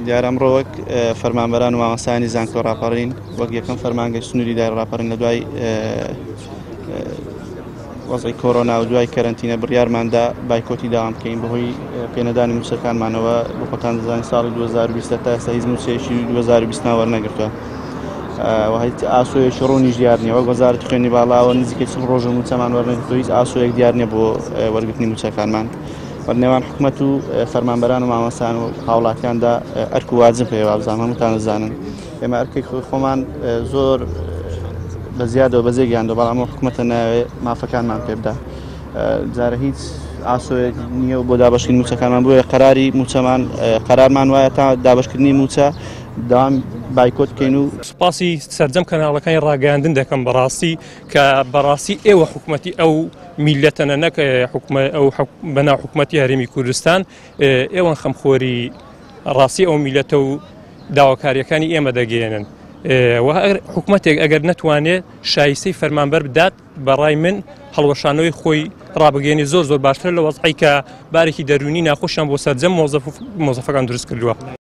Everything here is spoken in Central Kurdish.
دیارە ئەمڕۆ وەک فەرمانبەران و مامۆستایانی زانکۆ ڕاپەڕین وەک یەکەم فەرمانگەی سنووری دای ڕاپەڕین لە دوای وەزعی کۆرۆنا و دوای کەرەنتینە بڕیارماندا بایکۆتی داوام بکەین بەهۆی پێنەدانی موچەکانمانەوە بۆ خۆتان دەزانین ساڵی 2020 تا ئێستا هیچ موچەیەکی 2020 وەرنەگرتووە و هیچ ئاسۆیەکی ڕوونیش دیار نییە وەک وەزارەتی خوێنی باڵاوە نزیکەی 40 ڕۆژ و موچەمان وەرنەگرتووە هیچ ئاسۆیەک دیار نییە بۆ وەرگرتنی موچەکانمان نێوان حکوومەت و فەرمانبەران و مامۆستایان و هاوڵاتیاندا ئەرک و واجب هەیە وابزانم هەمووتان دەزانن ئێمە ئەرکێک خۆمان زۆر بە زیادەوە بەجێگیاندوە بەڵام حکوومەتە ناوێت مافەکانمان پێ بدات جارە هیچ ئاسۆیەک نییە و بۆ دابەشکردنی موچەکانمان بۆیە قەراری موچەمان قەرارمان وایە تا دابەشکردنی موچە داوام بایکۆت بکەین و سوپاسی سەرجەم کەناڵەکانی ڕاگەاندن دەکەم بەڕاستی کە بەڕاستی ئێوە حکوومەتی ئەو میلەتەنە نەک ئەو بەناو حکوومەتی هەرێمی کوردستان ئێوەن خەمخۆری ڕاستی ئەو میلەتە و داواکاریەکانی ئێمە دەگەێنن حکوومەتێک ئەگەر نەتوانێت شایستەی فەرمانبەر بدات بەڕای من هەڵوەشانەوەی خۆی ڕابگەێنی زۆر باشتر لە وەزعی کە بارێکی دەرونی ناخۆشیان بۆ سەرجەم مۆزەفەکان دروست کردووە.